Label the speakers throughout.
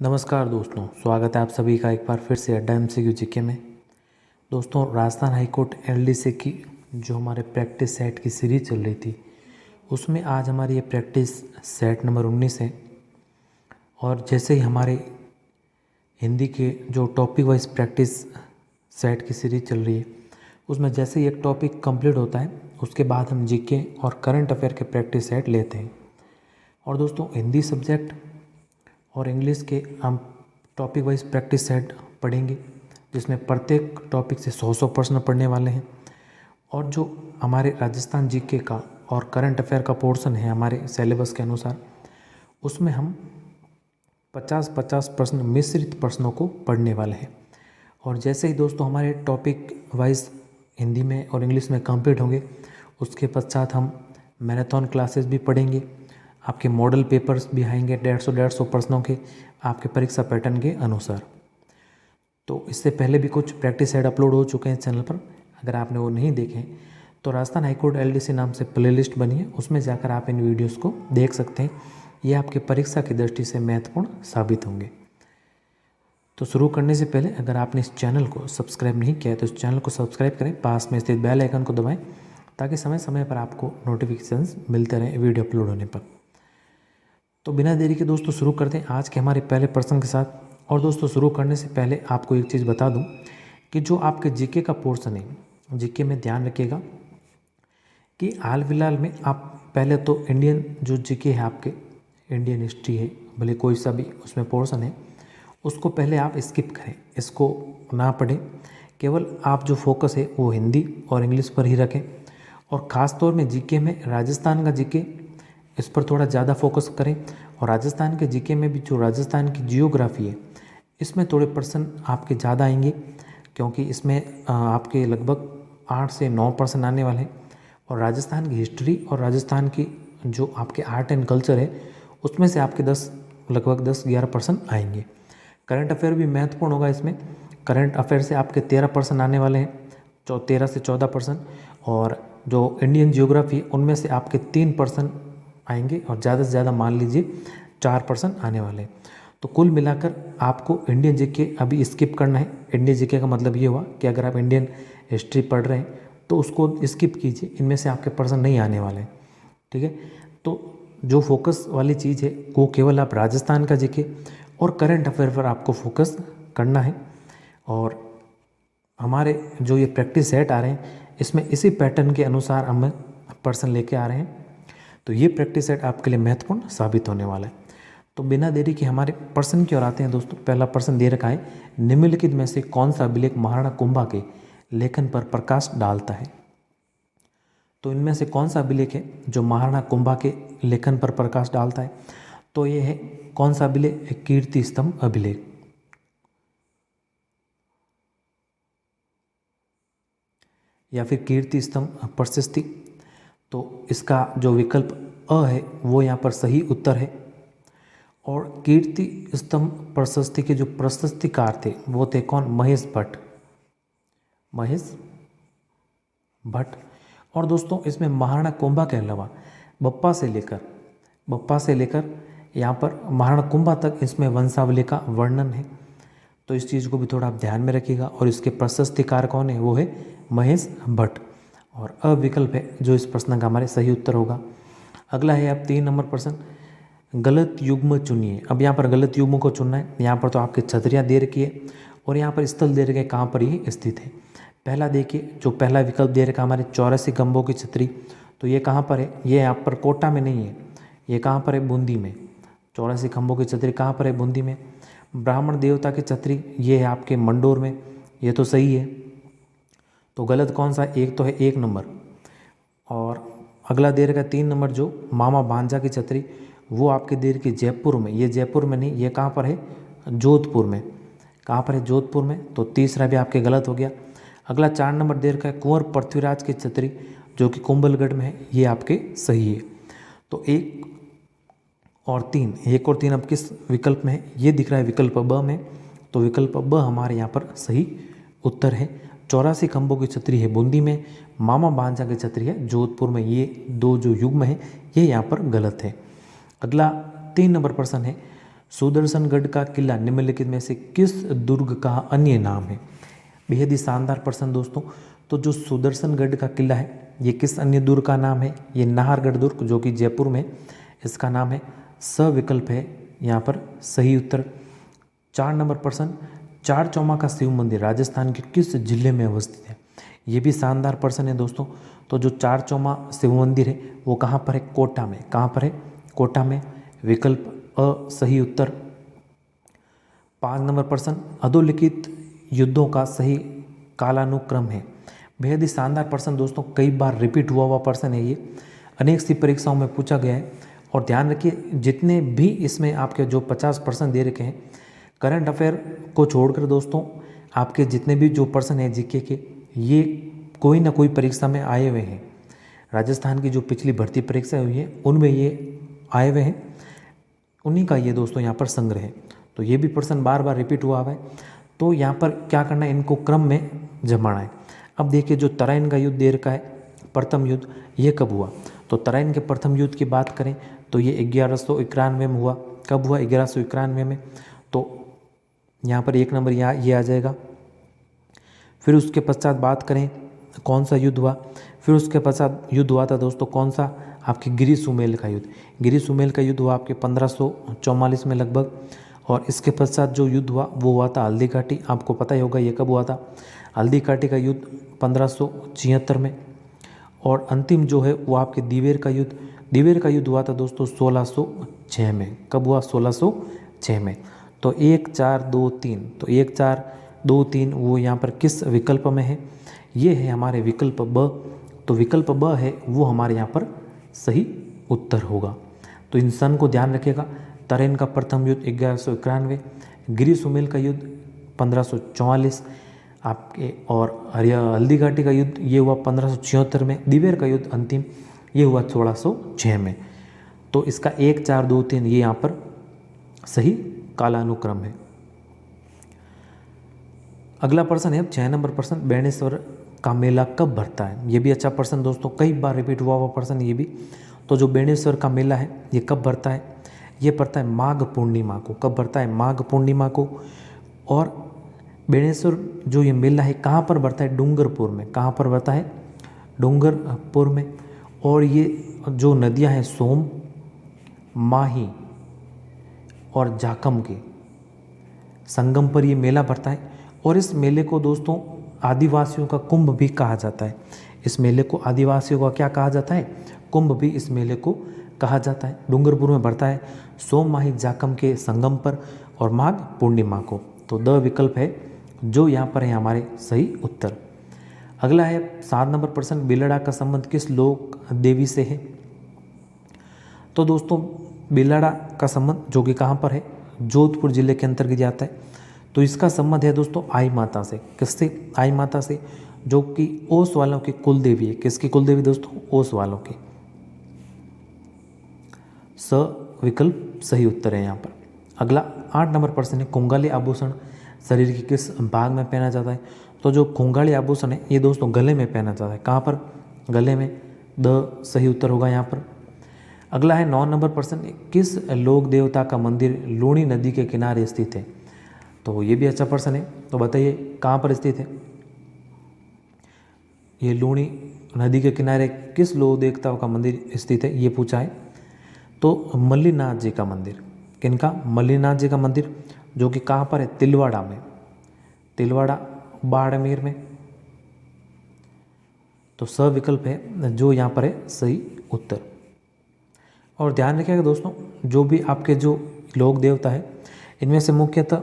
Speaker 1: नमस्कार दोस्तों, स्वागत है आप सभी का एक बार फिर से अड्डा MCQ जीके में। दोस्तों, राजस्थान हाईकोर्ट LDC की जो हमारे प्रैक्टिस सेट की सीरीज चल रही थी उसमें आज हमारी ये प्रैक्टिस सेट नंबर 19 है। और जैसे ही हमारे हिंदी के जो टॉपिक वाइज प्रैक्टिस सेट की सीरीज चल रही है उसमें जैसे ही एक टॉपिक कंप्लीट होता है उसके बाद हम जीके और करंट अफेयर के प्रैक्टिस सेट लेते हैं। और दोस्तों, हिंदी सब्जेक्ट और इंग्लिश के हम टॉपिक वाइज प्रैक्टिस सेट पढ़ेंगे जिसमें प्रत्येक टॉपिक से 100 प्रश्न पढ़ने वाले हैं। और जो हमारे राजस्थान जीके का और करंट अफेयर का पोर्शन है हमारे सिलेबस के अनुसार उसमें हम 50-50 प्रश्न मिश्रित प्रश्नों को पढ़ने वाले हैं। और जैसे ही दोस्तों हमारे टॉपिक वाइज हिंदी में और इंग्लिश में कंप्लीट होंगे उसके पश्चात हम मैराथन क्लासेस भी पढ़ेंगे। आपके मॉडल पेपर्स भी आएंगे 150 प्रश्नों के आपके परीक्षा पैटर्न के अनुसार। तो इससे पहले भी कुछ प्रैक्टिस सेट अपलोड हो चुके हैं चैनल पर, अगर आपने वो नहीं देखे तो राजस्थान हाईकोर्ट LDC नाम से प्लेलिस्ट बनी है, उसमें जाकर आप इन वीडियोस को देख सकते हैं। ये आपके परीक्षा की दृष्टि से महत्वपूर्ण साबित होंगे। तो शुरू करने से पहले अगर आपने इस चैनल को सब्सक्राइब नहीं किया है तो इस चैनल को सब्सक्राइब करें, पास में स्थित बेल आइकन को दबाएं ताकि समय समय पर आपको नोटिफिकेशंस मिलते रहें वीडियो अपलोड होने पर। तो बिना देरी के दोस्तों शुरू करते हैं आज के हमारे पहले प्रश्न के साथ। और दोस्तों, शुरू करने से पहले आपको एक चीज़ बता दूं कि जो आपके जीके का पोर्शन है, जीके में ध्यान रखिएगा कि हाल फिलहाल में आप पहले तो इंडियन जो जीके है आपके इंडियन हिस्ट्री है, भले कोई सा भी उसमें पोर्शन है उसको पहले आप स्किप करें, इसको ना पढ़ें। केवल आप जो फोकस है वो हिंदी और इंग्लिश पर ही रखें। और ख़ास तौर में जीके में राजस्थान का जीके इस पर थोड़ा ज़्यादा फोकस करें। और राजस्थान के जीके में भी जो राजस्थान की जियोग्राफी है इसमें थोड़े पर्सन आपके ज़्यादा आएंगे, क्योंकि इसमें आपके लगभग 8 से 9 पर्सन आने वाले हैं। और राजस्थान की हिस्ट्री और राजस्थान की जो आपके आर्ट एंड कल्चर है उसमें से आपके लगभग 10-11 पर्सन आएंगे। करंट अफेयर भी महत्वपूर्ण होगा इसमें। करंट अफेयर से आपके 13 पर्सन आने वाले हैं, 13 से 14 पर्सन। और जो इंडियन जियोग्राफी उनमें से आपके 3 पर्सन आएंगे और ज़्यादा से ज़्यादा मान लीजिए 4 पर्सन आने वाले हैं। तो कुल मिलाकर आपको इंडियन जीके अभी स्किप करना है। इंडियन जीके का मतलब ये हुआ कि अगर आप इंडियन हिस्ट्री पढ़ रहे हैं तो उसको स्किप कीजिए, इनमें से आपके पर्सन नहीं आने वाले हैं, ठीक है। तो जो फोकस वाली चीज़ है वो केवल आप राजस्थान का जीके और करंट अफेयर पर आपको फोकस करना है। और हमारे जो ये प्रैक्टिस सेट आ रहे हैं इसमें इसी पैटर्न के अनुसार हम पर्सन लेके आ रहे हैं। तो ये प्रैक्टिस सेट आपके लिए महत्वपूर्ण साबित होने वाला है। तो बिना देरी के हमारे प्रश्न की ओर आते हैं दोस्तों। पहला प्रश्न दे रखा है, निम्नलिखित में से कौन सा अभिलेख महाराणा कुंभा के लेखन पर प्रकाश डालता है। तो इनमें से कौन सा अभिलेख है जो महाराणा कुंभा के लेखन पर प्रकाश डालता है। तो ये है कौन सा अभिलेख, कीर्ति स्तंभ अभिलेख या फिर कीर्ति स्तंभ प्रशस्ति। तो इसका जो विकल्प अ है वो यहाँ पर सही उत्तर है। और कीर्ति स्तंभ प्रशस्ति के जो प्रशस्तिकार थे वो थे कौन, महेश भट्ट, महेश भट्ट। और दोस्तों इसमें महाराणा कुंभा के अलावा बप्पा से लेकर यहाँ पर महाराणा कुंभा तक इसमें वंशावली का वर्णन है। तो इस चीज़ को भी थोड़ा आप ध्यान में रखिएगा। और इसके प्रशस्तिकार कौन है, वो है महेश भट्ट। और अविकल्प है जो इस प्रश्न का हमारे सही उत्तर होगा। अगला है आप 3 नंबर प्रश्न, गलत युग्म चुनिए। अब यहाँ पर गलत युग्म को चुनना है। यहाँ पर तो आपके छतरियाँ दे रखी है और यहाँ पर स्थल दे रखे कहाँ पर ये स्थित है। पहला देखिए, जो पहला विकल्प दे रखा हमारे 84 खंभों की छतरी, तो ये कहाँ पर है, ये यहाँ पर कोटा में नहीं है, ये कहाँ पर है, बूंदी में। 84 खंभों की छतरी कहाँ पर है, बूंदी में। ब्राह्मण देवता की छतरी ये है आपके मंडोर में, ये तो सही है। तो गलत कौन सा, एक तो है 1 नंबर। और अगला दे रखा 3 नंबर जो मामा भांजा की छतरी, वो आपके दे रखी जयपुर में, ये जयपुर में नहीं, ये कहाँ पर है, जोधपुर में। कहाँ पर है, जोधपुर में। तो तीसरा भी आपके गलत हो गया। अगला 4 नंबर दे रखा है कुंवर पृथ्वीराज की छतरी जो कि कुंभलगढ़ में है, ये आपके सही है। तो 1 और 3 अब किस विकल्प में है, ये दिख रहा है विकल्प ब में। तो विकल्प ब हमारे यहाँ पर सही उत्तर है। 84 खंभों की छतरी है बूंदी में, मामा भांजा की छतरी है जोधपुर में। ये 2 जो युग्म है ये यहाँ पर गलत है। अगला 3 नंबर प्रश्न है, सुदर्शनगढ़ का किला निम्नलिखित में से किस दुर्ग का अन्य नाम है? बेहद ही शानदार प्रश्न दोस्तों। तो जो सुदर्शनगढ़ का किला है ये किस अन्य दुर्ग का नाम है? ये नाहरगढ़ दुर्ग जो कि जयपुर में, इसका नाम है। सविकल्प है यहाँ पर सही उत्तर। 4 नंबर प्रश्न, चार चौमा का शिव मंदिर राजस्थान के किस जिले में अवस्थित है? ये भी शानदार प्रश्न है दोस्तों। तो जो चार चौमा शिव मंदिर है वो कहाँ पर है? कोटा में। कहाँ पर है? कोटा में। विकल्प अ सही उत्तर। 5 नंबर प्रश्न, अधोलिखित युद्धों का सही कालानुक्रम है? बेहद ही शानदार प्रश्न दोस्तों, कई बार रिपीट हुआ प्रश्न है ये, अनेक सी परीक्षाओं में पूछा गया है। और ध्यान रखिए जितने भी इसमें आपके जो 50 प्रश्न दे रखे हैं करंट अफेयर को छोड़कर दोस्तों, आपके जितने भी जो प्रश्न हैं जीके के, ये कोई ना कोई परीक्षा में आए हुए हैं। राजस्थान की जो पिछली भर्ती परीक्षा हुई है उनमें ये आए हुए हैं, उन्हीं का ये दोस्तों यहाँ पर संग्रह है। तो ये भी प्रश्न बार बार रिपीट हुआ है। तो यहाँ पर क्या करना है, इनको क्रम में जमाना है। अब देखिए जो तराइन का युद्ध दे रखा है, प्रथम युद्ध, ये कब हुआ? तो तराइन के प्रथम युद्ध की बात करें तो ये 1191 में हुआ। कब हुआ? 1191 में। तो यहाँ पर 1 नंबर ये आ जाएगा। फिर उसके पश्चात बात करें कौन सा युद्ध हुआ? फिर उसके पश्चात युद्ध हुआ था दोस्तों कौन सा? आपके गिरी सुमेल का युद्ध। गिरी सुमेल का युद्ध हुआ आपके 1544 में लगभग। और इसके पश्चात जो युद्ध हुआ वो हुआ था हल्दी घाटी। आपको पता ही होगा ये कब हुआ था? हल्दी घाटी का युद्ध 1576 में। और अंतिम जो है वो आपके दिवेर का युद्ध। दिवेर का युद्ध हुआ था दोस्तों 1606 में। कब हुआ? 1606 में। तो 1 4 2 3, तो 1 4 2 3 वो यहाँ पर किस विकल्प में है? ये है हमारे विकल्प ब। तो विकल्प ब है वो हमारे यहाँ पर सही उत्तर होगा। तो इन सन को ध्यान रखिएगा। तराइन का प्रथम युद्ध 1191, गिरी सुमेल का युद्ध 1544 आपके, और हल्दी घाटी का युद्ध ये हुआ 1576 में। दिवेर का युद्ध अंतिम ये हुआ 1606 में। तो इसका 1 4 2 3 ये यहाँ पर सही कालानुक्रम है। अगला प्रश्न है 6 नंबर प्रश्न, बेणेश्वर का मेला कब भरता है? ये भी अच्छा प्रश्न दोस्तों, कई बार रिपीट हुआ प्रश्न ये भी। तो जो बेणेश्वर का मेला है ये कब भरता है? ये पड़ता है माघ पूर्णिमा को। कब भरता है? माघ पूर्णिमा को। और बेणेश्वर जो ये मेला है कहाँ पर भरता है? डूंगरपुर में। कहाँ पर भरता है? डूंगरपुर में। और ये जो नदियाँ हैं सोम, माही और जाकम के संगम पर ये मेला भरता है। और इस मेले को दोस्तों आदिवासियों का कुंभ भी कहा जाता है। इस मेले को आदिवासियों का क्या कहा जाता है? कुंभ भी इस मेले को कहा जाता है। डूंगरपुर में भरता है सोम, माही, जाकम के संगम पर और माघ पूर्णिमा को। तो द विकल्प है जो यहाँ पर है हमारे सही उत्तर। अगला है 7 नंबर प्रश्न, बिलड़ा का संबंध किस लोक देवी से है? तो दोस्तों बिलड़ा का संबंध जो कि कहाँ पर है? जोधपुर जिले के अंतर्गत जाता है। तो इसका संबंध है दोस्तों आई माता से। किससे? आई माता से, जो कि ओस वालों की कुल देवी है। किसकी कुल देवी दोस्तों? ओस वालों की। स विकल्प सही उत्तर है यहाँ पर। अगला 8 नंबर प्रश्न है, कुंगाली आभूषण शरीर के किस भाग में पहना जाता है? तो जो कुंगाली आभूषण है ये दोस्तों गले में पहना जाता है। कहाँ पर? गले में। द सही उत्तर होगा यहाँ पर। अगला है 9 नंबर प्रश्न, किस लोक देवता का मंदिर लूणी नदी के किनारे स्थित है? तो ये भी अच्छा प्रश्न है। तो बताइए कहाँ पर स्थित है ये लूणी नदी के किनारे? किस लोक देवता का मंदिर स्थित है ये पूछा है। तो मल्लीनाथ जी का मंदिर। किनका? मल्लीनाथ जी का मंदिर, जो कि कहाँ पर है? तिलवाड़ा में। तिलवाड़ा बाड़मेर में। तो स विकल्प है जो यहाँ पर है सही उत्तर। और ध्यान रखिएगा दोस्तों, जो भी आपके जो लोक देवता है इनमें से मुख्यतः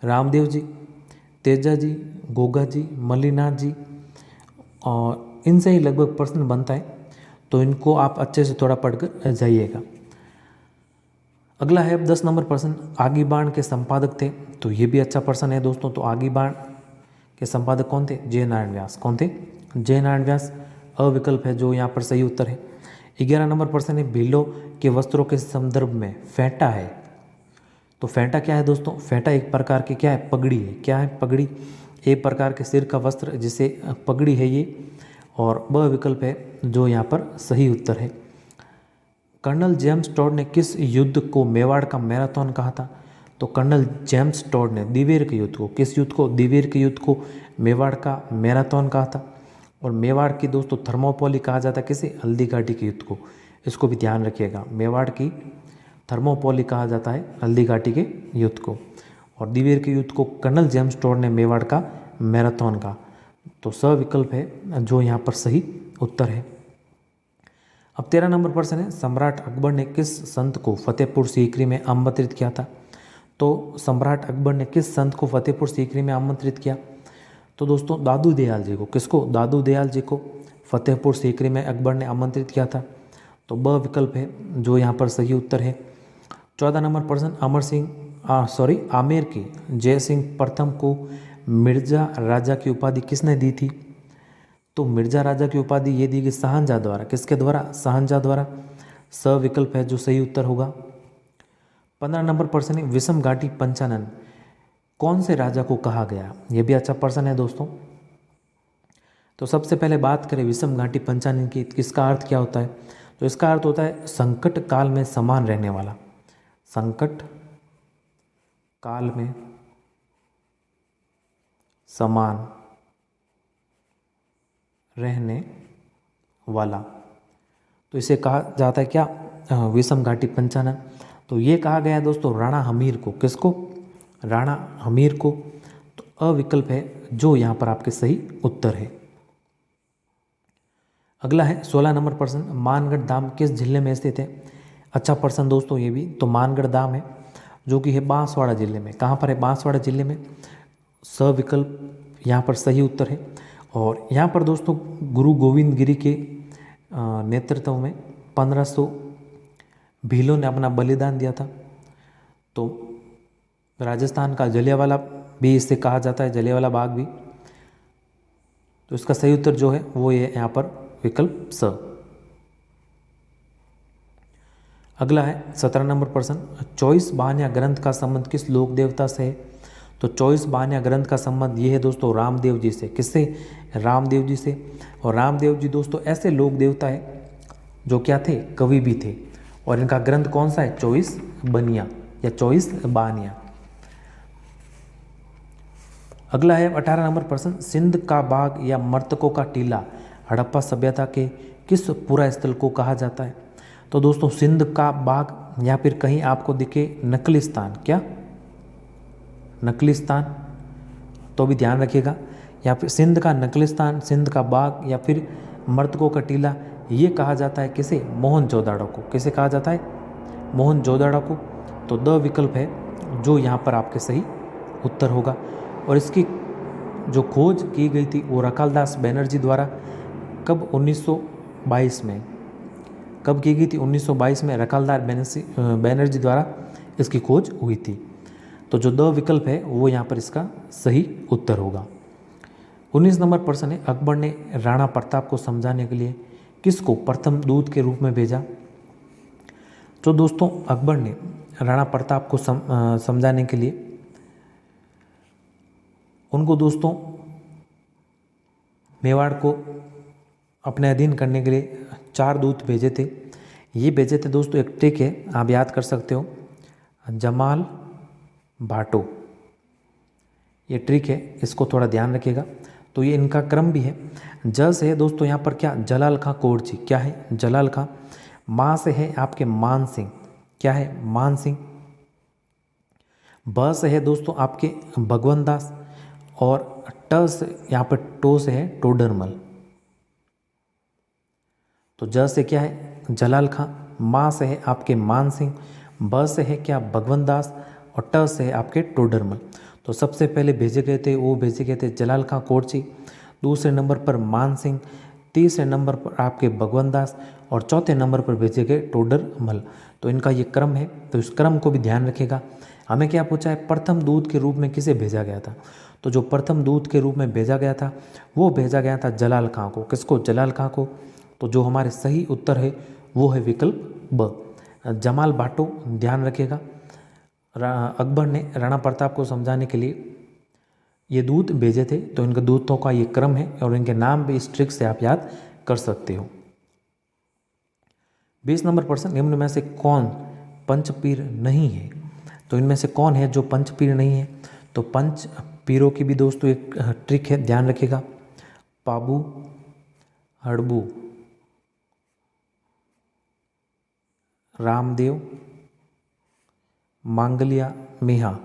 Speaker 1: रामदेव जी, तेजा जी, गोगा जी, मल्लीनाथ जी, और इनसे ही लगभग प्रश्न बनता है। तो इनको आप अच्छे से थोड़ा पढ़कर जाइएगा। अगला है 10 नंबर प्रश्न, आगी बाण के संपादक थे? तो ये भी अच्छा प्रश्न है दोस्तों। तो आगी बाण के संपादक कौन थे? जय नारायण व्यास। कौन थे? जय नारायण व्यास। अविकल्प है जो यहाँ पर सही उत्तर है। 11 नंबर प्रश्न है, भीलों के वस्त्रों के संदर्भ में फेंटा है? तो फेंटा क्या है दोस्तों? फेंटा एक प्रकार की क्या है? पगड़ी है। क्या है? पगड़ी। एक प्रकार के सिर का वस्त्र जिसे पगड़ी है ये। और ब विकल्प है जो यहाँ पर सही उत्तर है। कर्नल जेम्स टॉड ने किस युद्ध को मेवाड़ का मैराथन कहा था? तो कर्नल जेम्स टॉड ने दिवेर के युद्ध को, किस युद्ध को? दिवेर के युद्ध को मेवाड़ का मैराथन कहा था। और मेवाड़ की दोस्तों थर्मोपोली कहा जाता है किसे? हल्दी घाटी के युद्ध को, इसको भी ध्यान रखिएगा। मेवाड़ की थर्मोपोली कहा जाता है हल्दी घाटी के युद्ध को, और दिवेर के युद्ध को कर्नल जेम्स टॉड ने मेवाड़ का मैराथन कहा। तो स विकल्प है जो यहाँ पर सही उत्तर है। अब 13 नंबर प्रश्न है, सम्राट अकबर ने किस संत को फतेहपुर सीकरी में आमंत्रित किया था? तो सम्राट अकबर ने किस संत को फतेहपुर सीकरी में आमंत्रित किया? तो दोस्तों दादू दयाल जी को। किसको? दादू दयाल जी को फतेहपुर सीकरी में अकबर ने आमंत्रित किया था। तो ब विकल्प है जो यहाँ पर सही उत्तर है। 14 नंबर प्रश्न, आमेर के जय सिंह प्रथम को मिर्जा राजा की उपाधि किसने दी थी? तो मिर्जा राजा की उपाधि ये दी गई शाहजहाँ द्वारा। किसके द्वारा? शाहजहाँ द्वारा। स विकल्प है जो सही उत्तर होगा। 15 नंबर प्रश्न है, विषम घाटी पंचानन कौन से राजा को कहा गया? ये भी अच्छा प्रश्न है दोस्तों। तो सबसे पहले बात करें विषम घाटी पंचानन की, इसका अर्थ क्या होता है? तो इसका अर्थ होता है संकट काल में समान रहने वाला। संकट काल में समान रहने वाला, तो इसे कहा जाता है क्या? विषम घाटी पंचानन। तो ये कहा गया है दोस्तों राणा हमीर को। किसको? राणा हमीर को। तो अविकल्प है जो यहाँ पर आपके सही उत्तर है। अगला है 16 नंबर प्रश्न, मानगढ़ धाम किस जिले में स्थित है? अच्छा प्रश्न दोस्तों ये भी। तो मानगढ़ धाम है जो कि है बांसवाड़ा जिले में। कहाँ पर है? बांसवाड़ा जिले में। स विकल्प यहाँ पर सही उत्तर है। और यहाँ पर दोस्तों गुरु गोविंद गिरी के नेतृत्व में 1500 भीलों ने अपना बलिदान दिया था। तो राजस्थान का जलियांवाला भी इससे कहा जाता है, जलियांवाला बाग भी। तो इसका सही उत्तर जो है वो ये यहाँ पर विकल्प स। अगला है 17 नंबर प्रश्न, 24 बानिया ग्रंथ का संबंध किस लोक देवता से है? तो 24 बानिया ग्रंथ का संबंध ये है दोस्तों रामदेव जी से। किससे? रामदेव जी से। और रामदेव जी दोस्तों ऐसे लोक देवता है जो क्या थे? कवि भी थे। और इनका ग्रंथ कौन सा है? 24 बनिया या 24 बानिया। अगला है 18 नंबर प्रश्न, सिंध का बाग या मर्तकों का टीला हड़प्पा सभ्यता के किस पुरा स्थल को कहा जाता है? तो दोस्तों सिंध का बाग या फिर कहीं आपको दिखे नकली स्थान, क्या नकली स्थान, तो भी ध्यान रखिएगा। या फिर सिंध का नकली स्थान, सिंध का बाग या फिर मर्तकों का टीला, ये कहा जाता है किसे? मोहनजोदड़ो को। किसे कहा जाता है? मोहनजोदड़ो को। तो द विकल्प है जो यहाँ पर आपके सही उत्तर होगा। और इसकी जो खोज की गई थी वो रखालदास बनर्जी द्वारा कब? 1922 में। कब की गई थी? 1922 में रखालदास बनर्जी द्वारा इसकी खोज हुई थी। तो जो द विकल्प है वो यहाँ पर इसका सही उत्तर होगा। 19 नंबर प्रश्न है, अकबर ने राणा प्रताप को समझाने के लिए किसको प्रथम दूत के रूप में भेजा? तो दोस्तों अकबर ने राणा प्रताप को समझाने के लिए उनको दोस्तों मेवाड़ को अपने अधीन करने के लिए 4 दूत भेजे थे। ये भेजे थे दोस्तों, एक ट्रिक है आप याद कर सकते हो, जमाल भाटो, ये ट्रिक है, इसको थोड़ा ध्यान रखिएगा। तो ये इनका क्रम भी है। ज से है दोस्तों यहाँ पर क्या? जलाल खां कोरची, क्या है? जलाल खां। माँ से है आपके मान सिंह, क्या है? मान सिंह। ब से है दोस्तों आपके भगवंत दास। और ट से यहाँ पर टो से है टोडरमल। तो ज से क्या है? जलाल खां। माँ से है आपके मान सिंह। ब से है क्या? भगवंत दास। और ट से है आपके टोडरमल। तो सबसे पहले भेजे गए थे जलाल खां कोरची, दूसरे नंबर पर मान सिंह, तीसरे नंबर पर आपके भगवंत दास और चौथे नंबर पर भेजे गए टोडरमल। तो इनका ये क्रम है, तो इस क्रम को भी ध्यान रखिएगा। हमें क्या पूछा है? प्रथम दूत के रूप में किसे भेजा गया था? तो जो प्रथम दूत के रूप में भेजा गया था वो भेजा गया था जलाल खां को। किसको? जलाल खां को। तो जो हमारे सही उत्तर है वो है विकल्प ब, जमाल भाटो। ध्यान रखिएगा, अकबर ने राणा प्रताप को समझाने के लिए ये दूत भेजे थे। तो इनके दूतों का ये क्रम है और इनके नाम भी इस ट्रिक से आप याद कर सकते हो। 20 नंबर प्रश्न, निम्न में से कौन पंचपीर नहीं है? तो इनमें से कौन है जो पंचपीर नहीं है? तो पंच पीरों की भी दोस्तों एक ट्रिक है, ध्यान रखिएगा। पाबू, हड़बू, रामदेव, मांगलिया, मेहा।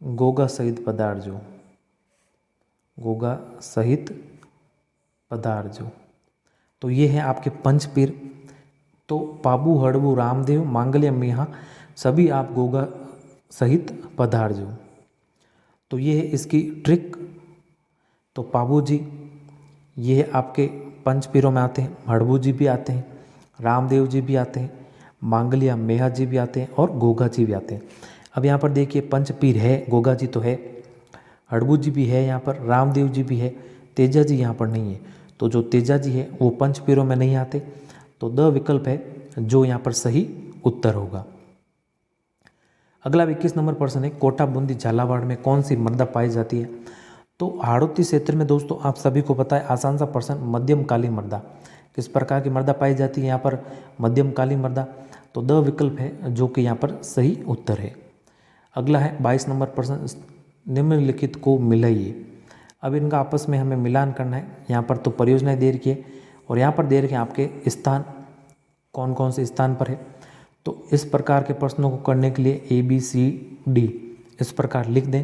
Speaker 1: गोगा सहित पदार्जो, गोगा सहित पदार्जो। तो ये है आपके पंचपीर। तो पाबू, हड़बू, रामदेव, मांगल्य, मेहा सभी आप गोगा सहित पधार्जो। तो ये है इसकी ट्रिक। तो पाबू जी ये आपके पंचपीरों में आते हैं, हड़बू जी भी आते हैं, रामदेव जी भी आते हैं, मांगलिया मेहा जी भी आते हैं और गोगा जी भी आते हैं। अब यहाँ पर देखिए पंचपीर है, गोगा जी तो है, हड़बू जी भी है, यहाँ पर रामदेव जी भी है, तेजा जी यहाँ पर नहीं है। तो जो तेजा जी है वो पंचपीरों में नहीं आते, तो द विकल्प है जो यहाँ पर सही उत्तर होगा। अगला 21 नंबर प्रश्न है, कोटा, बूंदी, झालावाड़ में कौन सी मृदा पाई जाती है? तो हाड़ौती क्षेत्र में दोस्तों आप सभी को पता है, आसान सा प्रश्न, मध्यम काली मृदा। किस प्रकार की मृदा पाई जाती है यहाँ पर? मध्यम काली मृदा। तो द विकल्प है जो कि यहाँ पर सही उत्तर है। अगला है 22 नंबर प्रश्न, निम्नलिखित को मिलाइए। अब इनका आपस में हमें मिलान करना है। यहाँ पर तो परियोजनाएं दे रखी है और यहाँ पर दे रखे हैं आपके स्थान, कौन कौन से स्थान पर है। तो इस प्रकार के प्रश्नों को करने के लिए ABCD इस प्रकार लिख दें।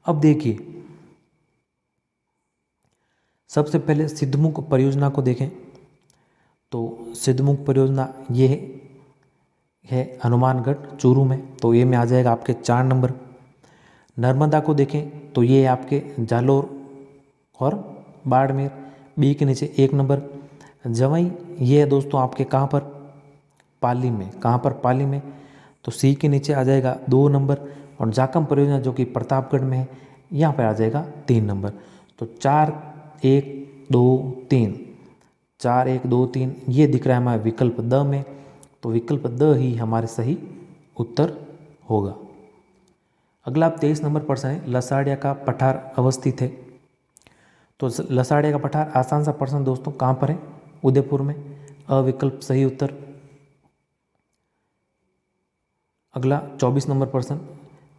Speaker 1: अब देखिए सबसे पहले सिद्धमुख परियोजना को देखें। तो सिद्धमुख परियोजना ये है हनुमानगढ़, चूरू में, तो ये में आ जाएगा आपके 4 नंबर। नर्मदा को देखें तो ये आपके जालोर और बाड़मेर, बी के नीचे 1 नंबर। जवई ये है दोस्तों आपके कहाँ पर? पाली में। कहाँ पर? पाली में। तो सी के नीचे आ जाएगा 2 नंबर। और जाकम परियोजना जो कि प्रतापगढ़ में है, यहाँ पर आ जाएगा 3 नंबर। तो 4 1 2 3, 4 1 2 3 ये दिख रहा है हमारे विकल्प द में। तो विकल्प द ही हमारे सही उत्तर होगा। अगला 23 नंबर प्रश्न है, लसाड़िया का पठार अवस्थित है। तो लसाड़िया का पठार आसान सा प्रश्न दोस्तों, कहाँ पर है? उदयपुर में। अविकल्प सही उत्तर। अगला 24 नंबर प्रश्न,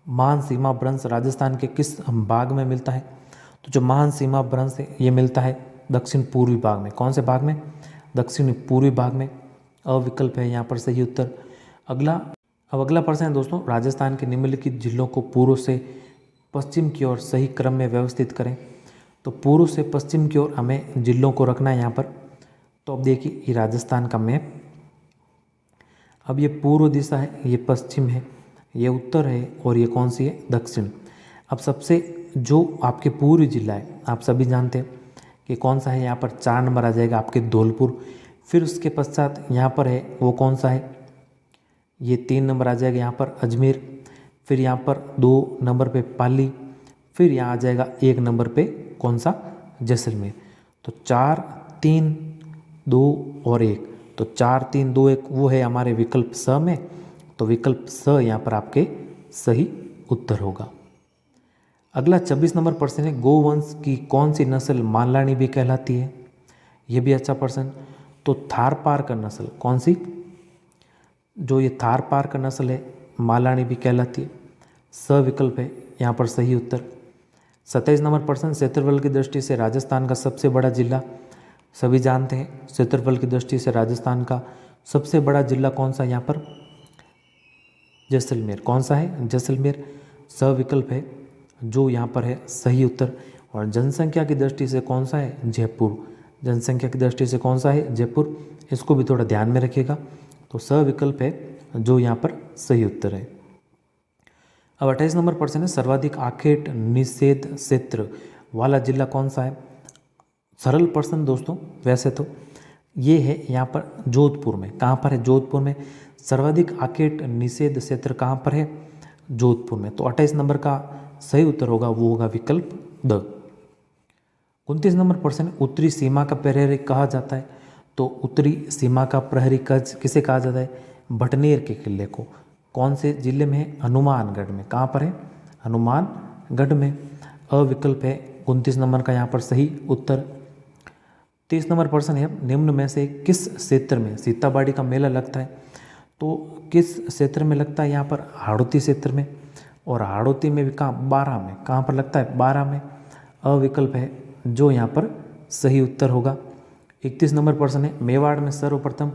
Speaker 1: महान सीमा भ्रंश राजस्थान के किस भाग में मिलता है? तो जो महान सीमा भ्रंश है ये मिलता है दक्षिण पूर्वी भाग में। कौन से भाग में? दक्षिण पूर्वी भाग में। अविकल्प है यहाँ पर सही उत्तर। अगला प्रश्न है दोस्तों, राजस्थान के निम्नलिखित जिलों को पूर्व से पश्चिम की ओर सही क्रम में व्यवस्थित करें। तो पूर्व से पश्चिम की ओर हमें जिलों को रखना है यहाँ पर। तो अब देखिए ये राजस्थान का मैप, अब ये पूर्व दिशा है, ये पश्चिम है, ये उत्तर है और ये कौन सी है? दक्षिण। अब सबसे जो आपके पूर्वी जिला है आप सभी जानते हैं कि कौन सा है? यहाँ पर 4 नंबर आ जाएगा आपके धौलपुर। फिर उसके पश्चात यहाँ पर है वो कौन सा है? ये 3 नंबर आ जाएगा यहाँ पर अजमेर। फिर यहाँ पर 2 नंबर पे पाली। फिर यहाँ आ जाएगा 1 नंबर पे कौन सा? जैसलमेर। तो 4 3 2 और 1, तो 4 3 2 1 वो है हमारे विकल्प स में। तो विकल्प स यहाँ पर आपके सही उत्तर होगा। अगला 26 नंबर प्रश्न है, गोवंश की कौन सी नस्ल मालानी भी कहलाती है? ये भी अच्छा प्रश्न। तो थारपारकर नस्ल कौन सी? जो ये थारपारकर नस्ल है मालानी भी कहलाती है। स विकल्प है यहाँ पर सही उत्तर। 27 नंबर प्रश्न, क्षेत्रफल की दृष्टि से राजस्थान का सबसे बड़ा जिला, सभी जानते हैं क्षेत्रफल की दृष्टि से राजस्थान का सबसे बड़ा जिला कौन सा? यहाँ पर जैसलमेर। कौन सा है? जैसलमेर। स विकल्प है जो यहाँ पर है सही उत्तर। और जनसंख्या की दृष्टि से कौन सा है? जयपुर। जनसंख्या की दृष्टि से कौन सा है? जयपुर। इसको भी थोड़ा ध्यान में रखिएगा। तो स विकल्प है जो यहाँ पर सही उत्तर है। अब 28 नंबर प्रश्न है, सर्वाधिक आखेट निषेध क्षेत्र वाला जिला कौन सा है? सरल प्रश्न दोस्तों वैसे तो, ये है यहाँ पर जोधपुर में। कहाँ पर है? जोधपुर में। सर्वाधिक आखेट निषेध क्षेत्र कहाँ पर है? जोधपुर में। तो 28 नंबर का सही उत्तर होगा वो होगा विकल्प द। 29 नंबर प्रश्न, उत्तरी सीमा का प्रहरी कहा जाता है। तो उत्तरी सीमा का प्रहरी किसे कहा जाता है? भटनेर के किले को। कौन से जिले में है? हनुमानगढ़ में। कहाँ पर है? हनुमानगढ़ में। अविकल्प है 29 नंबर का यहाँ पर सही उत्तर। 30 नंबर प्रश्न है, निम्न में से किस क्षेत्र में सीताबाड़ी का मेला लगता है? तो किस क्षेत्र में लगता है? यहाँ पर हाड़ौती क्षेत्र में, और हाड़ौती में भी कहाँ? बारां में। कहाँ पर लगता है? बारां में। अविकल्प है जो यहाँ पर सही उत्तर होगा। 31 नंबर प्रश्न है, मेवाड़ में सर्वप्रथम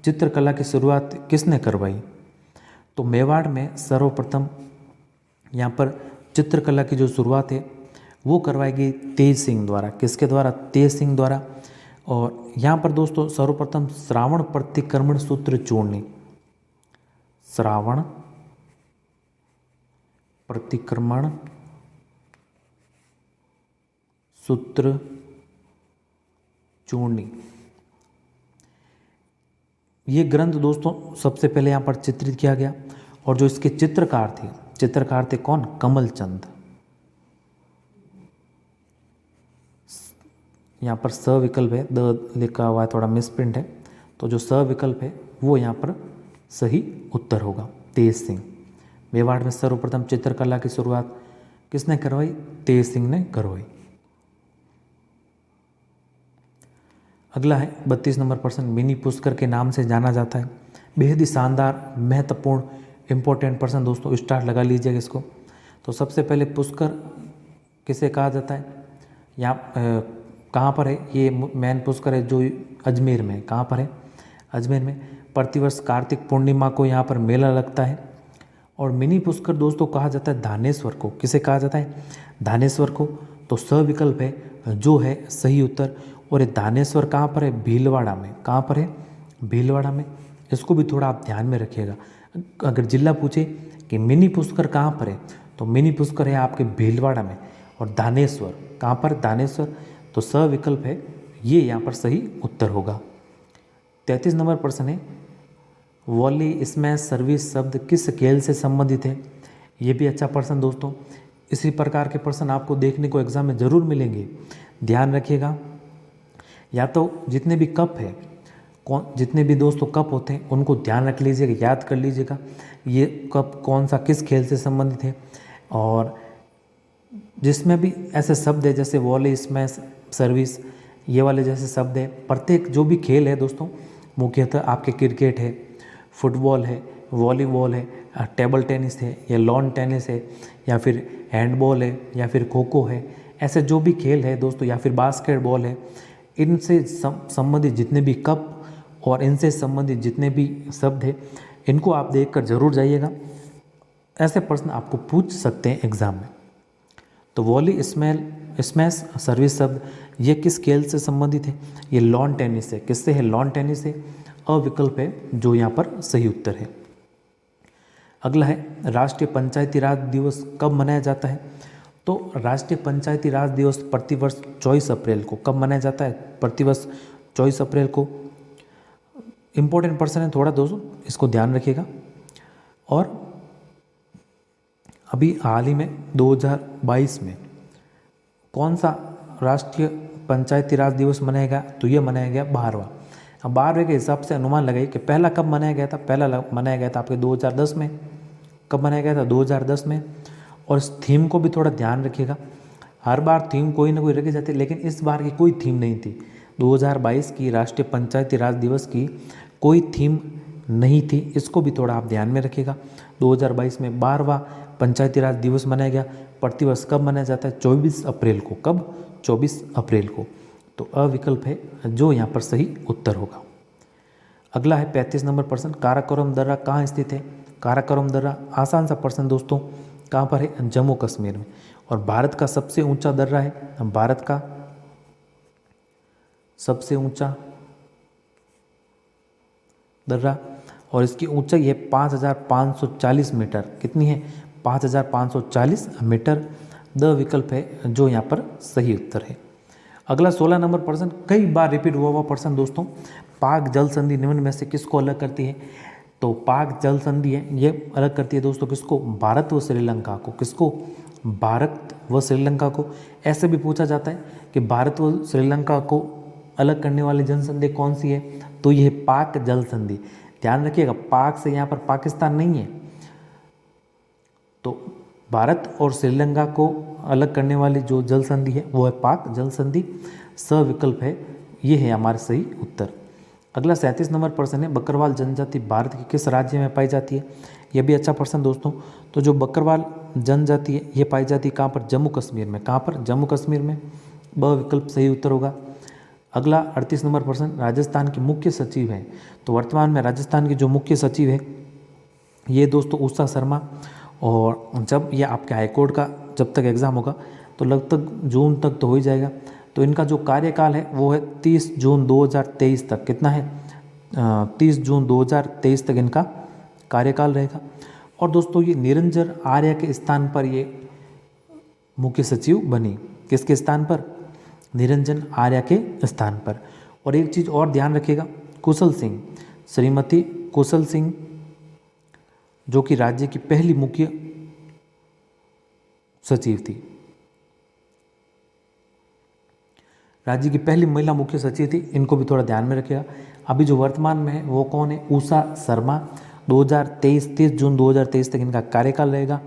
Speaker 1: चित्रकला की शुरुआत किसने करवाई? तो मेवाड़ में सर्वप्रथम यहाँ पर चित्रकला की जो शुरुआत है वो करवाई गई तेज सिंह द्वारा। किसके द्वारा? तेज सिंह द्वारा। और यहाँ पर दोस्तों सर्वप्रथम श्रावण प्रतिक्रमण सूत्र चूर्णी, श्रावण प्रतिक्रमण सूत्र चूर्णी, ये ग्रंथ दोस्तों सबसे पहले यहाँ पर चित्रित किया गया। और जो इसके चित्रकार थे कौन? कमलचंद। यहाँ पर स विकल्प है, द लिखा हुआ है, थोड़ा मिसप्रिंट है, तो जो स विकल्प है वो यहाँ पर सही उत्तर होगा, तेज सिंह। मेवाड़ में सर्वप्रथम चित्रकला की शुरुआत किसने करवाई? तेज सिंह ने करवाई। अगला है 32 नंबर प्रश्न, मिनी पुष्कर के नाम से जाना जाता है। बेहद ही शानदार, महत्वपूर्ण, इंपॉर्टेंट प्रश्न दोस्तों, स्टार लगा लीजिएगा इसको। तो सबसे पहले पुष्कर किसे कहा जाता है? यहाँ कहाँ पर है? ये मैन पुष्कर है जो अजमेर में। कहाँ पर है? अजमेर में। प्रतिवर्ष कार्तिक पूर्णिमा को यहाँ पर मेला लगता है। और मिनी पुष्कर दोस्तों कहा जाता है धानेश्वर को। किसे कहा जाता है? धानेश्वर को। तो स विकल्प है जो है सही उत्तर। और ये धानेश्वर कहाँ पर है? भीलवाड़ा में। कहाँ पर है? भीलवाड़ा में। इसको भी थोड़ा आप ध्यान में रखिएगा। अगर जिला पूछे कि मिनी पुष्कर कहाँ पर है, तो मिनी पुष्कर है आपके भीलवाड़ा में। और धानेश्वर कहाँ पर? धानेश्वर। तो स विकल्प है ये यहाँ पर सही उत्तर होगा। 33 नंबर प्रश्न है, वॉली स्मैश सर्विस शब्द किस खेल से संबंधित है? ये भी अच्छा प्रश्न दोस्तों। इसी प्रकार के प्रश्न आपको देखने को एग्जाम में ज़रूर मिलेंगे, ध्यान रखिएगा। या तो जितने भी कप है, जितने भी दोस्तों कप होते हैं उनको ध्यान रख लीजिएगा, याद कर लीजिएगा ये कप कौन सा किस खेल से संबंधित है। और जिसमें भी ऐसे शब्द है जैसे वॉली स्मैश सर्विस, ये वाले जैसे शब्द है, प्रत्येक जो भी खेल है दोस्तों, मुख्यतः आपके क्रिकेट है, फुटबॉल है, वॉलीबॉल है, टेबल टेनिस है, या लॉन टेनिस है, या फिर हैंडबॉल है, या फिर खो खो है, ऐसे जो भी खेल है दोस्तों, या फिर बास्केटबॉल है, इनसे संबंधित जितने भी कप और इनसे संबंधित जितने भी शब्द है, इनको आप देखकर जरूर जाइएगा। ऐसे प्रश्न आपको पूछ सकते हैं एग्जाम में। तो वॉली स्मैश सर्विस शब्द ये किस खेल से संबंधित है? ये लॉन टेनिस है। किससे है? लॉन टेनिस से। अविकल्प है जो यहाँ पर सही उत्तर है। अगला है, राष्ट्रीय पंचायती राज दिवस कब मनाया जाता है? तो राष्ट्रीय पंचायती राज दिवस प्रतिवर्ष 24 अप्रैल को। कब मनाया जाता है? प्रतिवर्ष 24 अप्रैल को। इम्पोर्टेंट प्रश्न है थोड़ा दोस्तों, इसको ध्यान रखिएगा। और अभी हाल ही में 2022 में कौन सा राष्ट्रीय पंचायती राज दिवस मनाया गया? तो ये मनाया गया 12वां। अब 12वें के हिसाब से अनुमान लगाइए कि पहला कब मनाया गया था? पहला मनाया गया था आपके 2010 में। कब मनाया गया था? 2010 में। और इस थीम को भी थोड़ा ध्यान रखिएगा, हर बार थीम कोई ना कोई रखी जाती है, लेकिन इस बार की कोई थीम नहीं थी। 2022 की राष्ट्रीय पंचायती राज दिवस की कोई थीम नहीं थी, इसको भी थोड़ा आप ध्यान में रखिएगा। 2022 में 12वां पंचायती राज दिवस मनाया गया। प्रतिवर्ष कब मनाया जाता है? 24 अप्रैल को। कब? 24 अप्रैल को। तो अविकल्प है जो यहाँ पर सही उत्तर होगा। अगला है 35 नंबर प्रश्न, काराकोरम दर्रा कहाँ स्थित है? काराकोरम दर्रा आसान सा प्रश्न दोस्तों, कहाँ पर है? जम्मू कश्मीर में। और भारत का सबसे ऊंचा दर्रा है, भारत का सबसे ऊंचा दर्रा, और इसकी ऊंचाई है 5540 मीटर। कितनी है? 5540 मीटर। द विकल्प है जो यहाँ पर सही उत्तर है। अगला 16 नंबर प्रश्न, कई बार रिपीट हुआ प्रश्न दोस्तों, पाक जल संधि निम्न में से किसको अलग करती है? तो पाक जल संधि है ये अलग करती है दोस्तों किसको? भारत व श्रीलंका को। किसको? भारत व श्रीलंका को। ऐसे भी पूछा जाता है कि भारत व श्रीलंका को अलग करने वाली जल संधि कौन सी है? तो यह पाक जल संधि। ध्यान रखिएगा, पाक से यहाँ पर पाकिस्तान नहीं है। तो भारत और श्रीलंका को अलग करने वाली जो जल संधि है वो है पाक जल संधि। स विकल्प है, ये है हमारा सही उत्तर। अगला 37 नंबर प्रश्न है, बकरवाल जनजाति भारत के किस राज्य में पाई जाती है? यह भी अच्छा प्रश्न दोस्तों। तो जो बकरवाल जनजाति है ये पाई जाती है कहाँ पर? जम्मू कश्मीर में। कहाँ पर? जम्मू कश्मीर में। ब विकल्प सही उत्तर होगा। अगला 38 नंबर प्रश्न, राजस्थान के मुख्य सचिव हैं। तो वर्तमान में राजस्थान के जो मुख्य सचिव है ये दोस्तों उषा शर्मा। और जब ये आपके हाईकोर्ट का जब तक एग्ज़ाम होगा तो लगभग जून तक तो हो ही जाएगा। तो इनका जो कार्यकाल है वो है 30 जून 2023 तक। कितना है? 30 जून 2023 तक इनका कार्यकाल रहेगा। और दोस्तों ये निरंजन आर्य के स्थान पर ये मुख्य सचिव बनी। किसके स्थान पर? निरंजन आर्य के स्थान पर। और एक चीज़ और ध्यान रखिएगा, कुशल सिंह, श्रीमती कुशल सिंह जो कि राज्य की पहली मुख्य सचिव थी, राज्य की पहली महिला मुख्य सचिव थी, इनको भी थोड़ा ध्यान में रखिएगा। अभी जो वर्तमान में है वो कौन है? उषा शर्मा। 30 जून 2023 तक इनका कार्यकाल रहेगा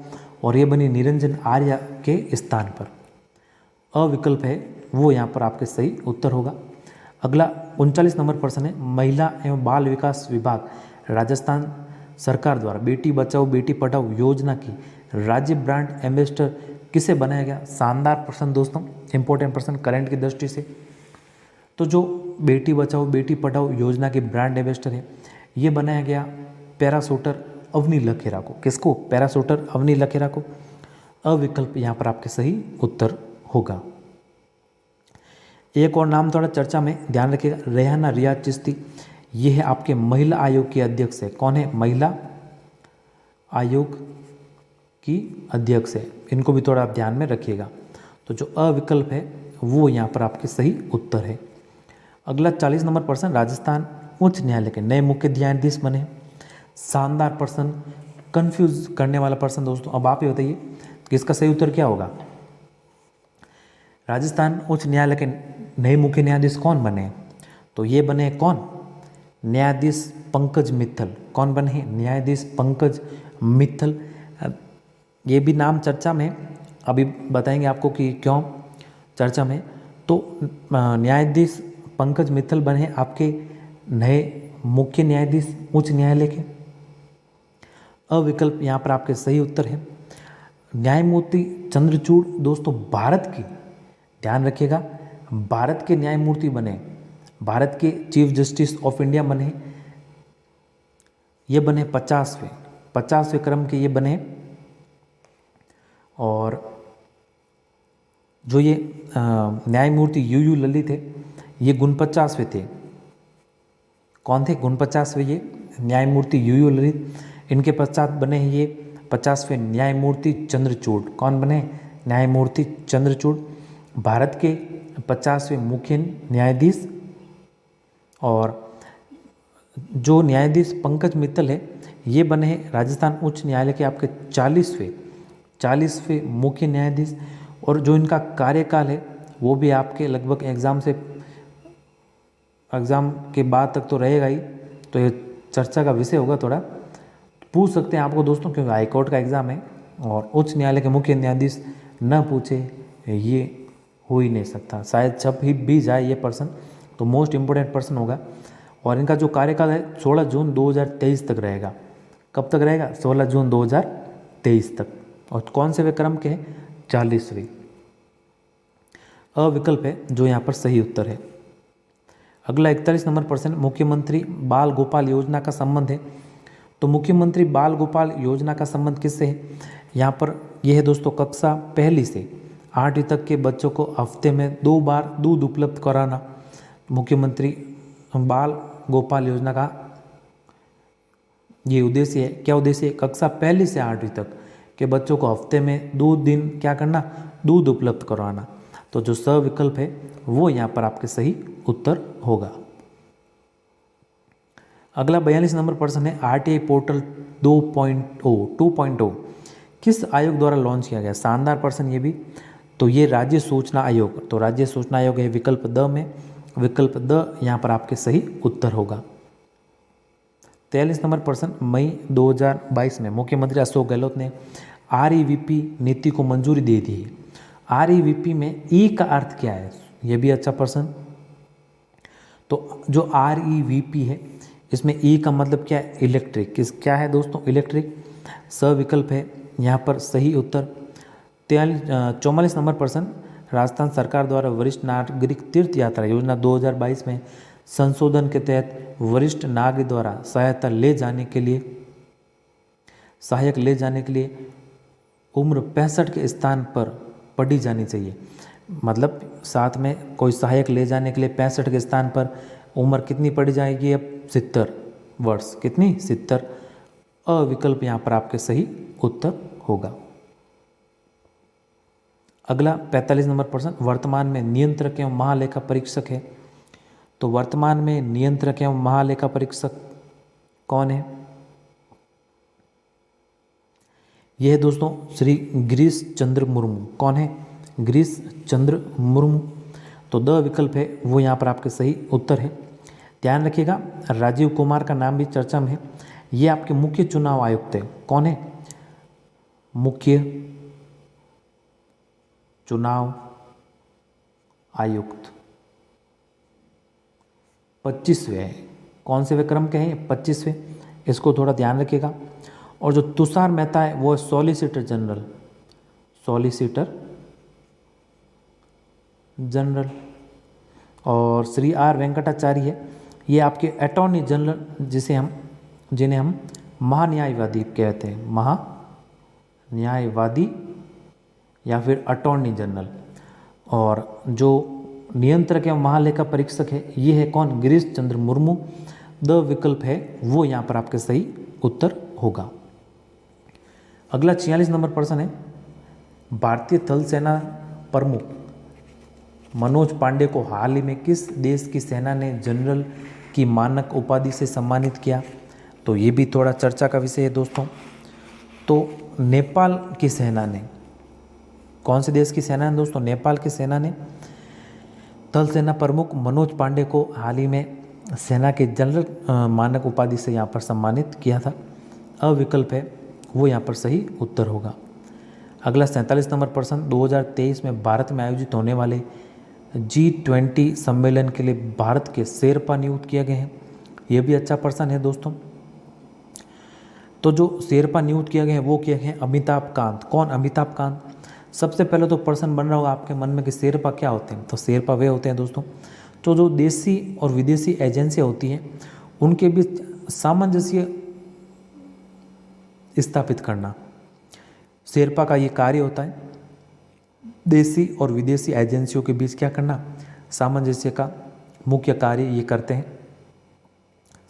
Speaker 1: और ये बनी निरंजन आर्य के स्थान पर। अविकल्प है वो यहाँ पर आपके सही उत्तर होगा। अगला 39 नंबर प्रश्न है, महिला एवं बाल विकास विभाग राजस्थान सरकार द्वारा बेटी बचाओ बेटी पढ़ाओ योजना की राज्य ब्रांड एम्बेसडर किसे बनाया गया? शानदार प्रश्न दोस्तों, इंपॉर्टेंट प्रश्न करंट की दृष्टि से। तो जो बेटी बचाओ बेटी पढ़ाओ योजना के ब्रांड एम्बेसडर है ये बनाया गया पैराशूटर अवनी लखेरा को। किसको? पैराशूटर अवनी लखेरा को। अविकल्प यहाँ पर आपके सही उत्तर होगा। एक और नाम थोड़ा चर्चा में ध्यान रखिएगा, रेहाना रियाज चिश्ती। ये है आपके महिला आयोग की अध्यक्ष है। कौन है? महिला आयोग की अध्यक्ष है। इनको भी थोड़ा आप ध्यान में रखिएगा। तो जो अविकल्प है वो यहाँ पर आपके सही उत्तर है। अगला 40 नंबर प्रश्न, राजस्थान उच्च न्यायालय के नए मुख्य न्यायाधीश बने। शानदार प्रश्न, कंफ्यूज करने वाला प्रश्न दोस्तों। अब आप ये बताइए कि इसका सही उत्तर क्या होगा? राजस्थान उच्च न्यायालय के नए मुख्य न्यायाधीश कौन बने? तो ये बने कौन? न्यायाधीश पंकज मित्तल। कौन बने हैं? न्यायाधीश पंकज मित्तल। ये भी नाम चर्चा में, अभी बताएंगे आपको कि क्यों चर्चा में। तो न्यायाधीश पंकज मित्तल बने हैं आपके नए मुख्य न्यायाधीश उच्च न्यायालय के। अविकल्प यहाँ पर आपके सही उत्तर है। न्यायमूर्ति चंद्रचूड़ दोस्तों भारत की, ध्यान रखिएगा, भारत के न्यायमूर्ति बने, भारत के चीफ जस्टिस ऑफ इंडिया बने। ये बने 50वें क्रम के ये बने। और जो ये न्यायमूर्ति यू ललित है ये 49वें थे। कौन थे? 49वें ये न्यायमूर्ति यू ललित। इनके पश्चात बने हैं ये 50वें न्यायमूर्ति चंद्रचूड़। कौन बने? न्यायमूर्ति चंद्रचूड़, भारत के 50वें मुख्य न्यायाधीश। और जो न्यायाधीश पंकज मित्तल है ये बने हैं राजस्थान उच्च न्यायालय के आपके 40वें मुख्य न्यायाधीश। और जो इनका कार्यकाल है वो भी आपके लगभग एग्ज़ाम के बाद तक तो रहेगा ही। तो ये चर्चा का विषय होगा, थोड़ा पूछ सकते हैं आपको दोस्तों, क्योंकि हाईकोर्ट का एग्ज़ाम है और उच्च न्यायालय के मुख्य न्यायाधीश न पूछे ये हो ही नहीं सकता। शायद जब भी जाए ये प्रश्न तो मोस्ट इम्पोर्टेंट प्रश्न होगा। और इनका जो कार्यकाल है 16 जून 2023 तक रहेगा। कब तक रहेगा? 16 जून 2023 तक। और कौन से वे क्रम के हैं? 40वें। अविकल्प है जो यहाँ पर सही उत्तर है। अगला 41 नंबर प्रश्न, मुख्यमंत्री बाल गोपाल योजना का संबंध है। तो मुख्यमंत्री बाल गोपाल योजना का संबंध किससे है? यहाँ पर यह है दोस्तों कक्षा 1 से 8वीं तक के बच्चों को हफ्ते में 2 बार दूध उपलब्ध कराना मुख्यमंत्री बाल गोपाल योजना का ये उद्देश्य है। क्या उद्देश्य है? कक्षा 1 से 8वीं तक के बच्चों को हफ्ते में 2 दिन क्या करना? दूध उपलब्ध करवाना। तो जो स विकल्प है वो यहाँ पर आपके सही उत्तर होगा। अगला 42 नंबर प्रश्न है, आरटीआई पोर्टल 2.0 किस आयोग द्वारा लॉन्च किया गया? शानदार प्रश्न ये भी। तो ये राज्य सूचना आयोग, तो राज्य सूचना आयोग है विकल्प द में। विकल्प द यहाँ पर आपके सही उत्तर होगा। 43 नंबर प्रश्न, मई 2022 में मुख्यमंत्री अशोक गहलोत ने REVP नीति को मंजूरी दे दी है। REVP में ई का अर्थ क्या है, ये भी अच्छा प्रश्न। तो जो REVP है इसमें ई का मतलब क्या है, इलेक्ट्रिक। क्या है दोस्तों, इलेक्ट्रिक। सविकल्प है यहाँ पर सही उत्तर। 44 नंबर प्रश्न, राजस्थान सरकार द्वारा वरिष्ठ नागरिक तीर्थ यात्रा योजना 2022 में संशोधन के तहत वरिष्ठ नागरिक द्वारा सहायक ले जाने के लिए उम्र 65 के स्थान पर पढ़ी जानी चाहिए। मतलब साथ में कोई सहायक ले जाने के लिए 65 के स्थान पर उम्र कितनी पड़ी जाएगी, अब 70 वर्ष। कितनी, 70। अविकल्प यहाँ पर आपके सही उत्तर होगा। अगला 45 नंबर प्रश्न, वर्तमान में नियंत्रक एवं महालेखा परीक्षक है। तो वर्तमान में नियंत्रक एवं महालेखा परीक्षक कौन है? यह है दोस्तों श्री गिरीश चंद्र मुर्मू। कौन है? गिरीश चंद्र मुर्मू। तो द विकल्प है वो यहाँ पर आपके सही उत्तर है। ध्यान रखिएगा, राजीव कुमार का नाम भी चर्चा में है। ये आपके मुख्य चुनाव आयुक्त है। कौन है? मुख्य चुनाव आयुक्त 25वें है। कौन से वे क्रम के हैं? 25वें। इसको थोड़ा ध्यान रखिएगा। और जो तुषार मेहता है वो सॉलिसिटर जनरल, और श्री आर वेंकटाचार्य है, ये आपके अटॉर्नी जनरल जिन्हें हम महान्यायवादी कहते हैं, महान्यायवादी या फिर अटॉर्नी जनरल। और जो नियंत्रक एवं महालेखा परीक्षक है ये है कौन? गिरीश चंद्र मुर्मू। द विकल्प है वो यहाँ पर आपके सही उत्तर होगा। अगला 46 नंबर प्रश्न है, भारतीय थल सेना प्रमुख मनोज पांडे को हाल ही में किस देश की सेना ने जनरल की मानक उपाधि से सम्मानित किया? तो ये भी थोड़ा चर्चा का विषय है दोस्तों। तो नेपाल की सेना ने, कौन से देश की सेना ने दोस्तों? नेपाल की सेना ने थल सेना प्रमुख मनोज पांडे को हाल ही में सेना के जनरल मानक उपाधि से यहाँ पर सम्मानित किया था। अविकल्प है वो यहाँ पर सही उत्तर होगा। अगला 47 नंबर प्रश्न, 2023 में भारत में आयोजित होने वाले G20 सम्मेलन के लिए भारत के शेरपा नियुक्त किए गए हैं। ये भी अच्छा प्रश्न है दोस्तों। तो जो शेरपा नियुक्त किए गए हैं वो क्या है? अमिताभ कांत। कौन? अमिताभ कांत। सबसे पहले तो प्रश्न बन रहा होगा आपके मन में कि शेरपा क्या होते हैं? तो शेरपा वे होते हैं दोस्तों तो जो देशी और विदेशी एजेंसियाँ होती हैं उनके बीच सामंजस्य स्थापित करना शेरपा का ये कार्य होता है। देशी और विदेशी एजेंसियों के बीच क्या करना? सामंजस्य का मुख्य कार्य ये करते हैं,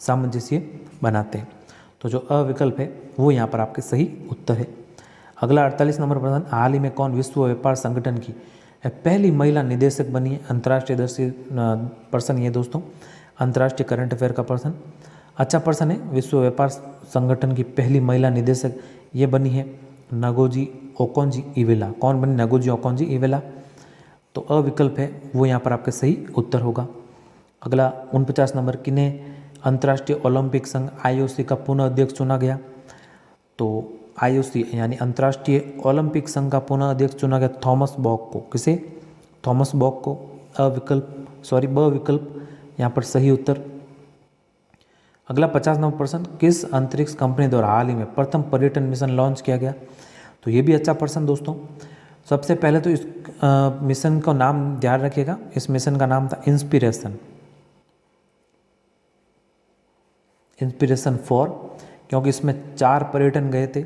Speaker 1: सामंजस्य बनाते हैं। तो जो अविकल्प है वो यहाँ पर आपके सही उत्तर है। अगला 48 नंबर प्रश्न, हाल ही में कौन विश्व व्यापार संगठन की पहली महिला निदेशक बनी है? अंतर्राष्ट्रीय दर्शी प्रश्न ये दोस्तों, अंतर्राष्ट्रीय करंट अफेयर का प्रश्न। अच्छा प्रश्न है। विश्व व्यापार संगठन की पहली महिला निदेशक ये बनी है नगोजी ओकोंजी इवेला। कौन बनी? Ngozi Okonjo Iweala. तो अविकल्प है वो यहाँ पर आपका सही उत्तर होगा। अगला 49 नंबर, किन्हें अंतर्राष्ट्रीय ओलंपिक संघ IOC का पुनः अध्यक्ष चुना गया? तो IOC यानी अंतर्राष्ट्रीय ओलंपिक संघ का पुनः अध्यक्ष चुना गया थॉमस बॉक को। किसे? थॉमस बॉक को। ब विकल्प यहाँ पर सही उत्तर। अगला 50 नंबर प्रश्न, किस अंतरिक्ष कंपनी द्वारा हाल ही में प्रथम पर्यटन मिशन लॉन्च किया गया? तो ये भी अच्छा प्रश्न दोस्तों। सबसे पहले तो इस मिशन का नाम ध्यान रखिएगा। इस मिशन का नाम था इंस्पिरेशन 4, क्योंकि इसमें 4 पर्यटन गए थे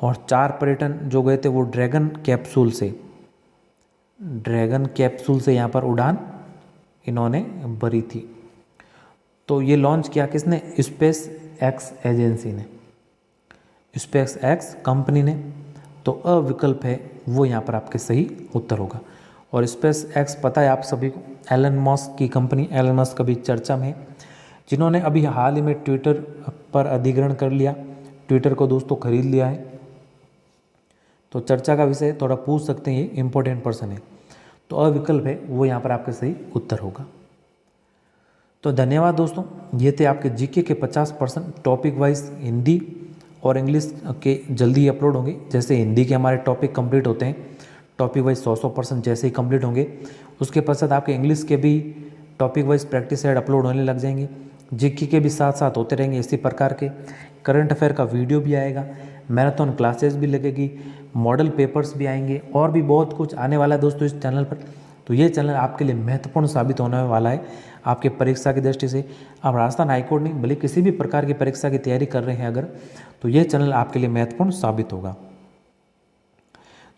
Speaker 1: और 4 पर्यटन जो गए थे वो ड्रैगन कैप्सूल से यहाँ पर उड़ान इन्होंने भरी थी। तो ये लॉन्च किया किसने? स्पेस एक्स एजेंसी ने, स्पेस एक्स कंपनी ने। तो अविकल्प है वो यहाँ पर आपके सही उत्तर होगा। और स्पेस एक्स पता है आप सभी को, एलन मस्क की कंपनी। एलन मस्क कभी चर्चा में, जिन्होंने अभी हाल ही में ट्विटर पर अधिग्रहण कर लिया, ट्विटर को दोस्तों खरीद लिया है। तो चर्चा का विषय थोड़ा पूछ सकते हैं, ये इंपॉर्टेंट पर्सन है। तो अविकल्प है वो यहाँ पर आपके सही उत्तर होगा। तो धन्यवाद दोस्तों, ये थे आपके जीके के 50% टॉपिक वाइज हिंदी और इंग्लिश के जल्दी अपलोड होंगे। जैसे हिंदी के हमारे टॉपिक कंप्लीट होते हैं टॉपिक वाइज 100% जैसे ही कंप्लीट होंगे उसके पश्चात आपके इंग्लिश के भी topic wise practice set upload होने लग जाएंगे। जीके के भी साथ साथ होते रहेंगे इसी प्रकार के। करंट अफेयर का वीडियो भी आएगा, मैराथन क्लासेस भी लगेगी, मॉडल पेपर्स भी आएंगे और भी बहुत कुछ आने वाला है दोस्तों इस चैनल पर। तो ये चैनल आपके लिए महत्वपूर्ण साबित होने वाला है आपके परीक्षा की दृष्टि से। आप राजस्थान हाईकोर्ट नहीं भले किसी भी प्रकार की परीक्षा की तैयारी कर रहे हैं अगर, तो ये चैनल आपके लिए महत्वपूर्ण साबित होगा।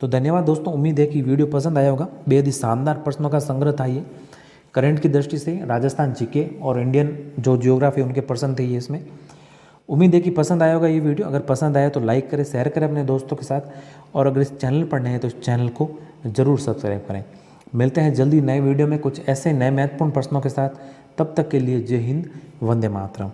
Speaker 1: तो धन्यवाद दोस्तों, उम्मीद है कि वीडियो पसंद आया होगा। बेहद ही शानदार प्रश्नों का संग्रह था ये। करंट की दृष्टि से राजस्थान जीके और इंडियन जो जियोग्राफी उनके प्रश्न थे ये इसमें। उम्मीद है कि पसंद आया होगा ये वीडियो। अगर पसंद आया तो लाइक करें, शेयर करें अपने दोस्तों के साथ, और अगर इस चैनल पर नए हैं तो इस चैनल को ज़रूर सब्सक्राइब करें। मिलते हैं जल्दी नए वीडियो में कुछ ऐसे नए महत्वपूर्ण प्रश्नों के साथ। तब तक के लिए जय हिंद, वंदे मातरम।